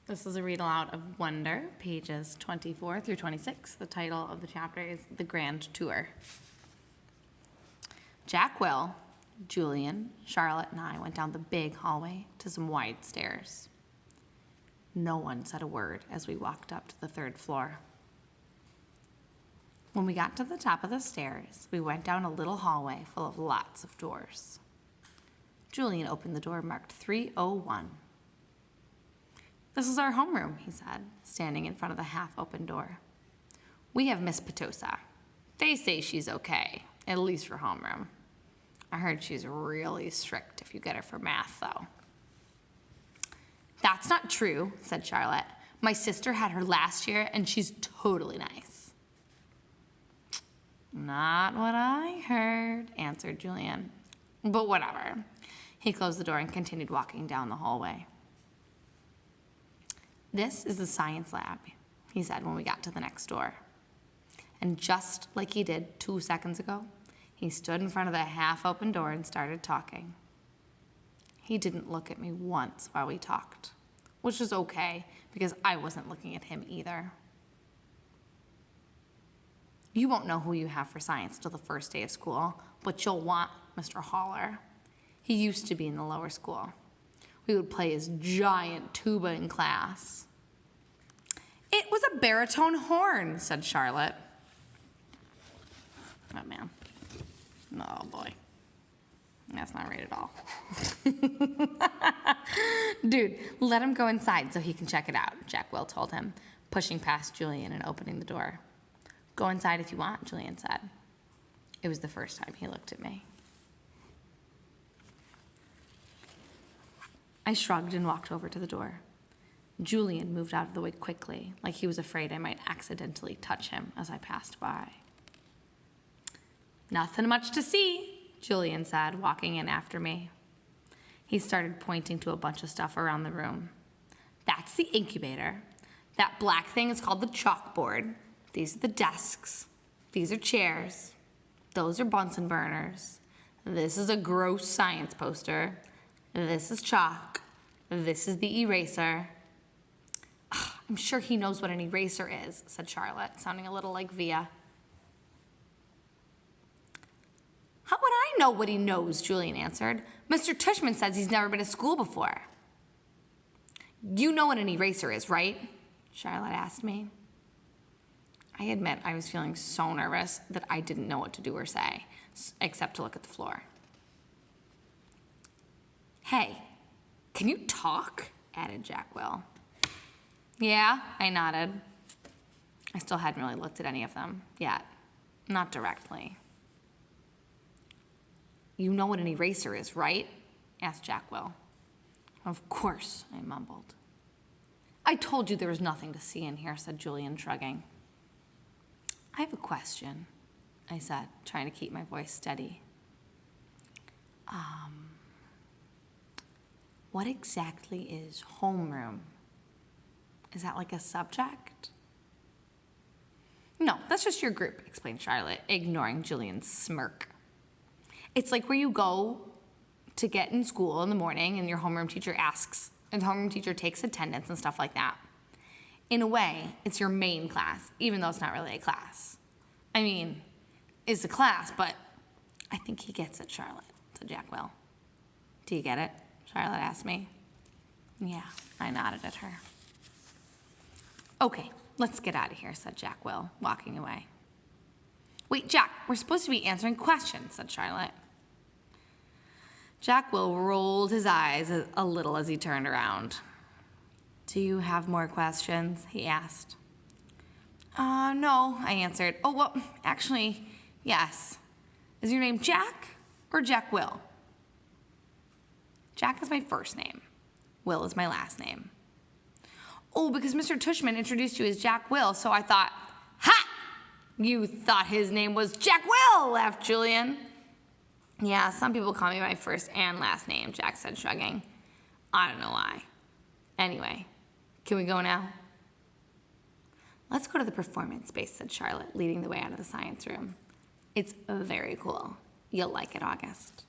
This is a read aloud of Wonder, pages 24 through 26. The title of the chapter is The Grand Tour. Jack, Will, Julian, Charlotte, and I went down the big hallway to some wide stairs. No one said a word as we walked up to the third floor. When we got to the top of the stairs, we went down a little hallway full of lots of doors. Julian opened the door marked 301. "This is our homeroom," he said, standing in front of the half-open door. "We have Miss Petosa. They say she's okay, at least for homeroom. I heard she's really strict if you get her for math, though." "That's not true," said Charlotte. "My sister had her last year, and she's totally nice." "Not what I heard," answered Julian. "But whatever." He closed the door and continued walking down the hallway. "This is the science lab," he said when we got to the next door. And just like he did 2 seconds ago, he stood in front of the half-open door and started talking. He didn't look at me once while we talked, which was okay because I wasn't looking at him either. "You won't know who you have for science till the first day of school, but you'll want Mr. Haller. He used to be in the lower school. We would play his giant tuba in class." "It was a baritone horn," said Charlotte. Oh, man. Oh, boy. That's not right at all. "Dude, let him go inside so he can check it out," Jack Will told him, pushing past Julian and opening the door. "Go inside if you want," Julian said. It was the first time he looked at me. I shrugged and walked over to the door. Julian moved out of the way quickly, like he was afraid I might accidentally touch him as I passed by. "Nothing much to see," Julian said, walking in after me. He started pointing to a bunch of stuff around the room. "That's the incubator. That black thing is called the chalkboard. These are the desks. These are chairs. Those are Bunsen burners. This is a gross science poster. This is chalk. This is the eraser." "I'm sure he knows what an eraser is," said Charlotte, sounding a little like Via. "How would I know what he knows?" Julian answered. "Mr. Tushman says he's never been to school before." "You know what an eraser is, right?" Charlotte asked me. I admit I was feeling so nervous that I didn't know what to do or say, except to look at the floor. "Hey, can you talk?" added Jack Will. "Yeah," I nodded. I still hadn't really looked at any of them yet. Not directly. "You know what an eraser is, right?" asked Jack Will. "Of course," I mumbled. "I told you there was nothing to see in here," said Julian, shrugging. "I have a question," I said, trying to keep my voice steady. What exactly is homeroom? Is that like a subject?" "No, that's just your group," explained Charlotte, ignoring Julian's smirk. "It's like where you go to get in school in the morning and your homeroom teacher asks, and the homeroom teacher takes attendance and stuff like that. In a way, it's your main class, even though it's not really a class. I mean, it's a class, but I think he gets it, Charlotte," said Jack Will. "Do you get it?" Charlotte asked me. "Yeah," I nodded at her. "Okay, let's get out of here," said Jack Will, walking away. "Wait, Jack, we're supposed to be answering questions," said Charlotte. Jack Will rolled his eyes a little as he turned around. "Do you have more questions?" he asked. No," I answered. "Oh, well, actually, yes. Is your name Jack or Jack Will?" "Jack is my first name. Will is my last name." "Oh, because Mr. Tushman introduced you as Jack Will, so I thought..." "Ha! You thought his name was Jack Will," laughed Julian. "Yeah, some people call me by my first and last name," Jack said, shrugging. "I don't know why. Anyway, can we go now?" "Let's go to the performance space," said Charlotte, leading the way out of the science room. "It's very cool. You'll like it, August."